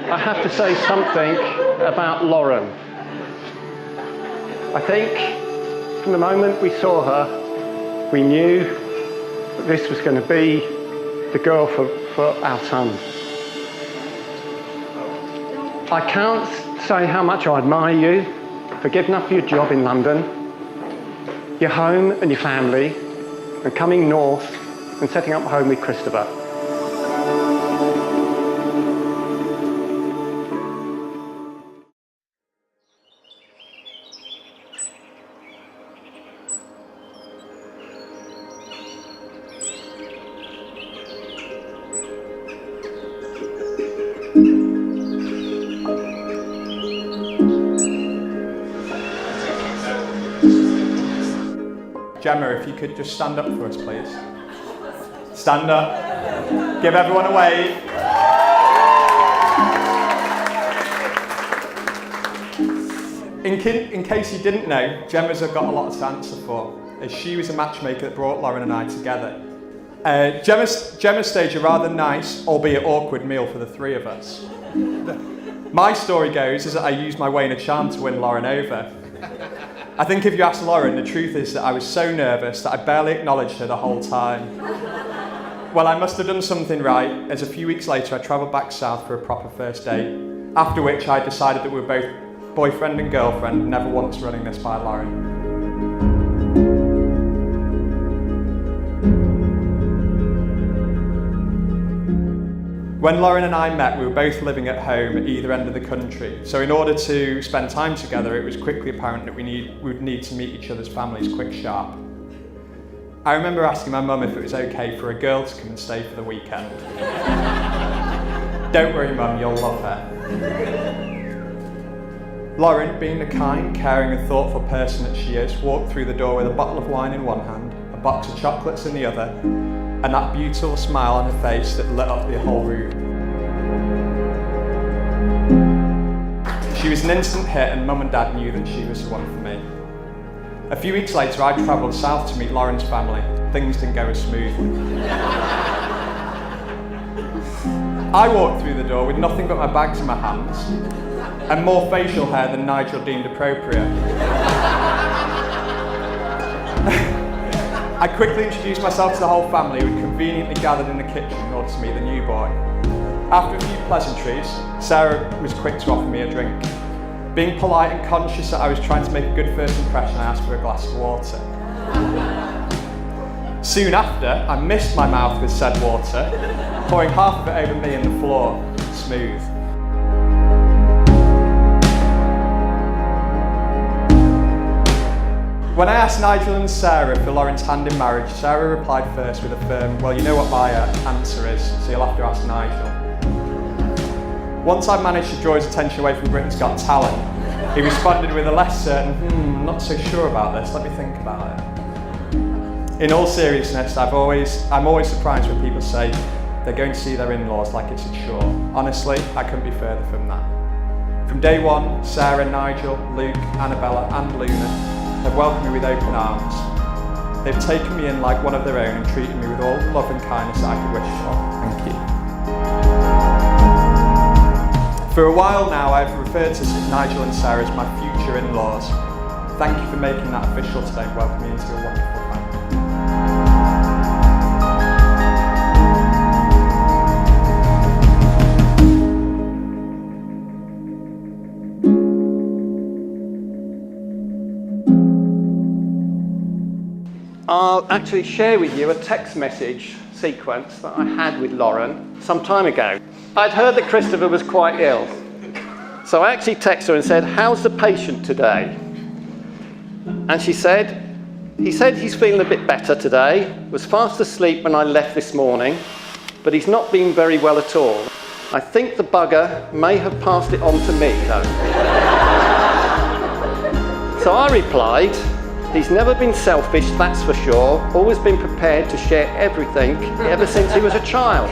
I have to say something about Lauren. I think from the moment we saw her, we knew that this was going to be the girl for our son. I can't say how much I admire you for giving up your job in London, your home and your family, and coming north and setting up home with Christopher. Gemma, if you could just stand up for us, please. Stand up. Give everyone a wave. In case you didn't know, Gemma's got a lot to answer for, as she was a matchmaker that brought Lauren and I together. Gemma staged a rather nice, albeit awkward, meal for the three of us. My story goes is that I used my way in a charm to win Lauren over. I think if you ask Lauren, the truth is that I was so nervous that I barely acknowledged her the whole time. Well, I must have done something right, as a few weeks later I travelled back south for a proper first date, after which I decided that we were both boyfriend and girlfriend, never once running this by Lauren. When Lauren and I met, we were both living at home at either end of the country, so in order to spend time together, it was quickly apparent that we would need to meet each other's families quick sharp. I remember asking my mum if it was okay for a girl to come and stay for the weekend. Don't worry, Mum, you'll love her. Lauren, being the kind, caring and thoughtful person that she is, walked through the door with a bottle of wine in one hand, a box of chocolates in the other, and that beautiful smile on her face that lit up the whole room. She was an instant hit, and Mum and Dad knew that she was the one for me. A few weeks later, I travelled south to meet Lauren's family. Things didn't go as smoothly. I walked through the door with nothing but my bags in my hands, and more facial hair than Nigel deemed appropriate. I quickly introduced myself to the whole family, who had conveniently gathered in the kitchen in order to meet the new boy. After a few pleasantries, Sarah was quick to offer me a drink. Being polite and conscious that I was trying to make a good first impression, I asked for a glass of water. Soon after, I missed my mouth with said water, pouring half of it over me and the floor, smooth. When I asked Nigel and Sarah for Lauren's hand in marriage, Sarah replied first with a firm, well, you know what my answer is, so you'll have to ask Nigel. Once I managed to draw his attention away from Britain's Got Talent, he responded with a less certain, not so sure about this, let me think about it. In all seriousness, I'm always surprised when people say they're going to see their in-laws like it's a chore. Honestly, I couldn't be further from that. From day one, Sarah, Nigel, Luke, Annabella and Luna have welcomed me with open arms. They've taken me in like one of their own and treated me with all the love and kindness that I could wish for. Thank you. For a while now, I've referred to Nigel and Sarah as my future in-laws. Thank you for making that official today and welcoming me into your wonderful family. I'll actually share with you a text message sequence that I had with Lauren some time ago. I'd heard that Christopher was quite ill, so I actually texted her and said, how's the patient today? And she said, he said he's feeling a bit better today, was fast asleep when I left this morning, but he's not been very well at all. I think the bugger may have passed it on to me though. So I replied, he's never been selfish, that's for sure, always been prepared to share everything ever since he was a child.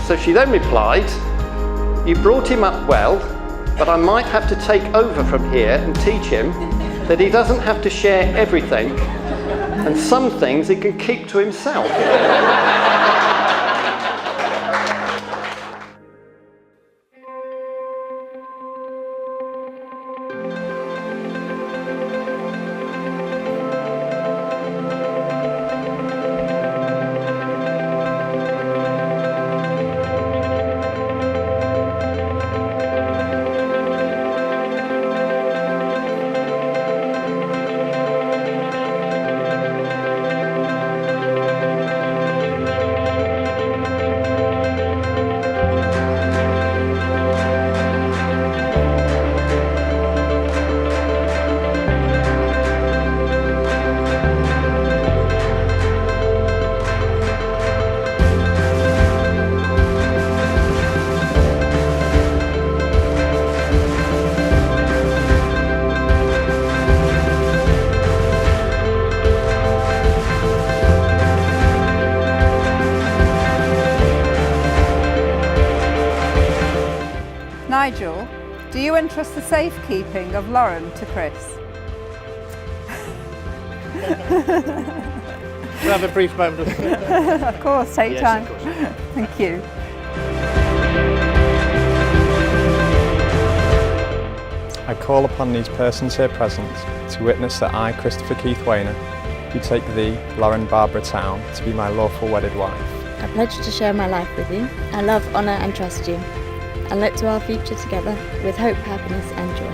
So she then replied, you brought him up well, but I might have to take over from here and teach him that he doesn't have to share everything, and some things he can keep to himself. Nigel, do you entrust the safekeeping of Lauren to Chris? We'll have a brief moment of Of course, take Yes, time. of course. Thank you. I call upon these persons here present to witness that I, Christopher Keith Wainer, do take thee, Lauren Barbara Town, to be my lawful wedded wife. I pledge to share my life with you. I love, honour and trust you, and look to our future together with hope, happiness and joy.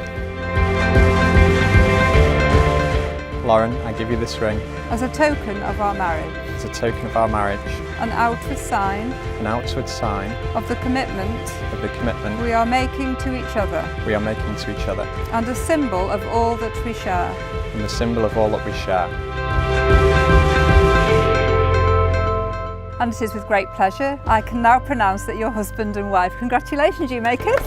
Lauren, I give you this ring As a token of our marriage, as a token of our marriage, an outward sign an outward sign of the commitment of the commitment we are making to each other, we are making to each other, and a symbol of all that we share. and the symbol of all that we share. And it is with great pleasure I can now pronounce that you're husband and wife. Congratulations, you makers.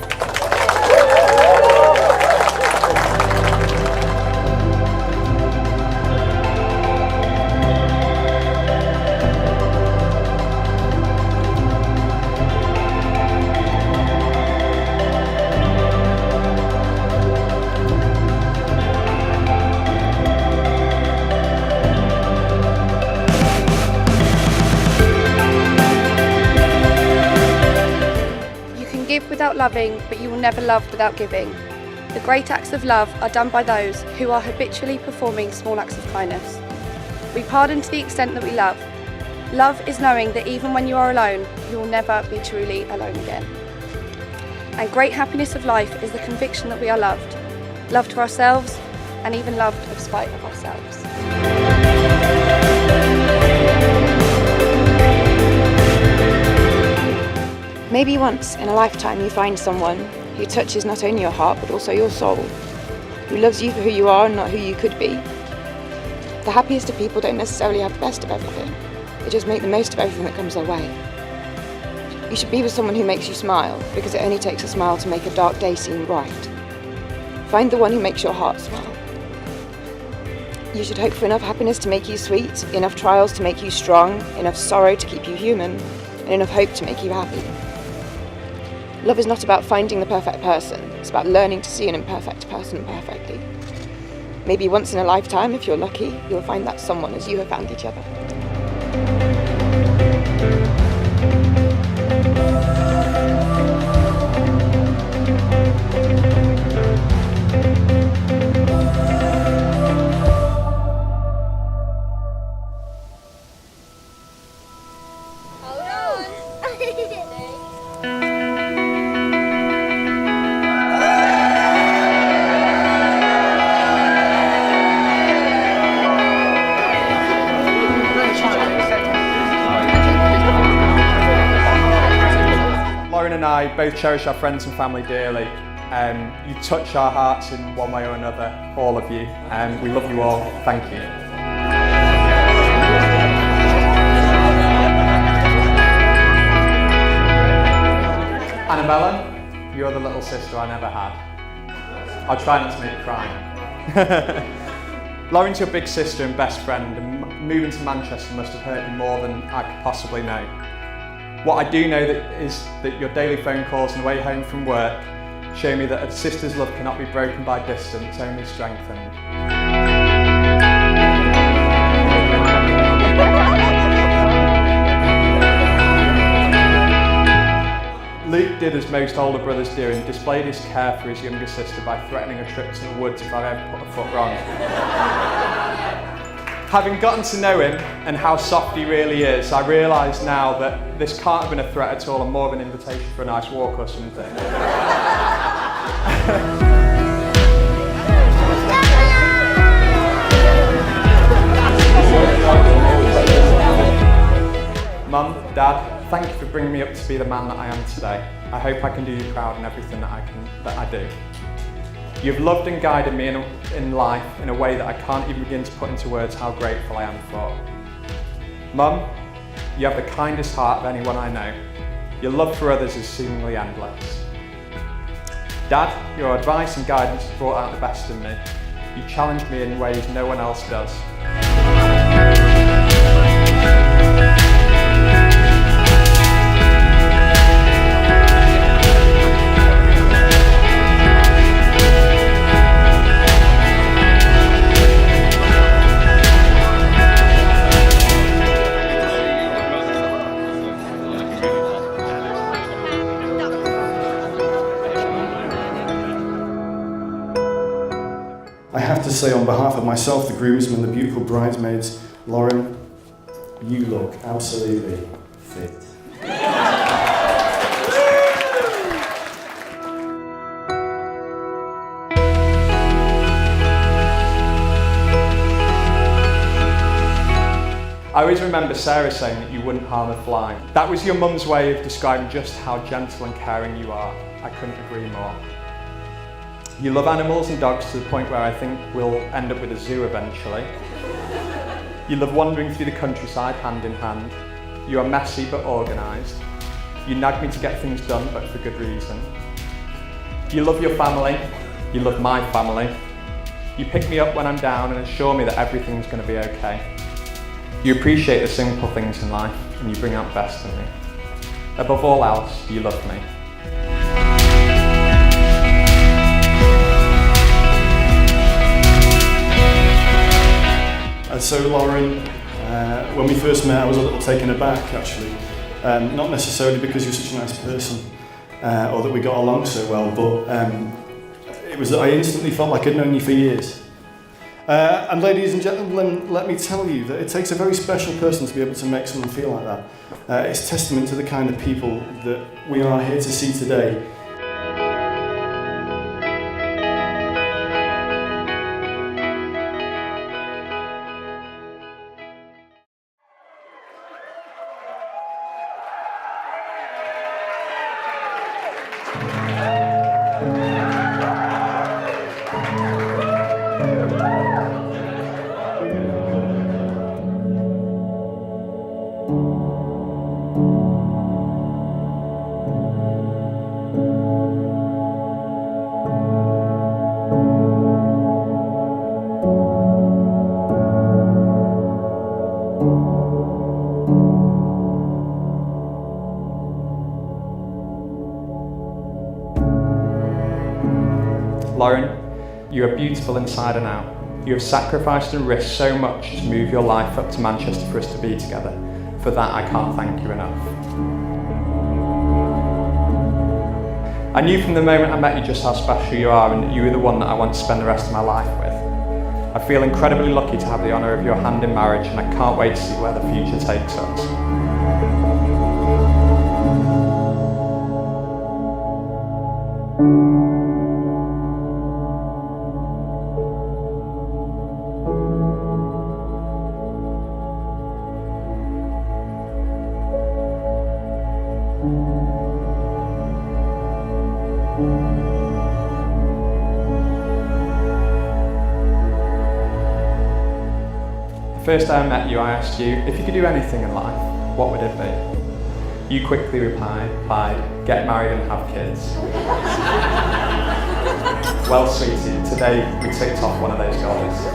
Give without loving, but you will never love without giving. The great acts of love are done by those who are habitually performing small acts of kindness. We pardon to the extent that we love. Love is knowing that even when you are alone, you will never be truly alone again. And great happiness of life is the conviction that we are loved. Loved to ourselves, and even loved in spite of ourselves. Maybe once in a lifetime you find someone who touches not only your heart but also your soul, who loves you for who you are and not who you could be. The happiest of people don't necessarily have the best of everything, they just make the most of everything that comes their way. You should be with someone who makes you smile, because it only takes a smile to make a dark day seem bright. Find the one who makes your heart swell. You should hope for enough happiness to make you sweet, enough trials to make you strong, enough sorrow to keep you human, and enough hope to make you happy. Love is not about finding the perfect person, it's about learning to see an imperfect person perfectly. Maybe once in a lifetime, if you're lucky, you'll find that someone as you have found each other. Lauren and I both cherish our friends and family dearly. You touch our hearts in one way or another, all of you. We love you all. Thank you. Annabella, you're the little sister I never had. I'll try not to make you cry. Lauren's your big sister and best friend, and moving to Manchester must have hurt you more than I could possibly know. What I do know is that your daily phone calls on the way home from work show me that a sister's love cannot be broken by distance, only strengthened. Luke did as most older brothers do and displayed his care for his younger sister by threatening a trip to the woods if I ever put a foot wrong. Having gotten to know him and how soft he really is, I realise now that this can't have been a threat at all and more of an invitation for a nice walk or something. Mum, Dad, thank you for bringing me up to be the man that I am today. I hope I can do you proud in everything that I do. You've loved and guided me in life in a way that I can't even begin to put into words how grateful I am for. Mum, you have the kindest heart of anyone I know. Your love for others is seemingly endless. Dad, your advice and guidance have brought out the best in me. You challenge me in ways no one else does. say on behalf of myself, the groomsmen, the beautiful bridesmaids, Lauren, you look absolutely fit. I always remember Sarah saying that you wouldn't harm a fly. That was your mum's way of describing just how gentle and caring you are. I couldn't agree more. You love animals and dogs to the point where I think we'll end up with a zoo eventually. You love wandering through the countryside hand in hand. You are messy but organised. You nag me to get things done, but for good reason. You love your family. You love my family. You pick me up when I'm down and assure me that everything's going to be okay. You appreciate the simple things in life and you bring out the best in me. Above all else, you love me. And so Lauren, when we first met, I was a little taken aback actually. Not necessarily because you're such a nice person or that we got along so well, but it was that I instantly felt like I'd known you for years. And ladies and gentlemen, let me tell you that it takes a very special person to be able to make someone feel like that. It's testament to the kind of people that we are here to see today. Lauren, you are beautiful inside and out. You have sacrificed and risked so much to move your life up to Manchester for us to be together. For that, I can't thank you enough. I knew from the moment I met you just how special you are and that you were the one that I want to spend the rest of my life with. I feel incredibly lucky to have the honour of your hand in marriage and I can't wait to see where the future takes us. The first day I met you, I asked you, if you could do anything in life, what would it be? You quickly replied, get married and have kids. Well, sweetie, today we ticked off one of those goals.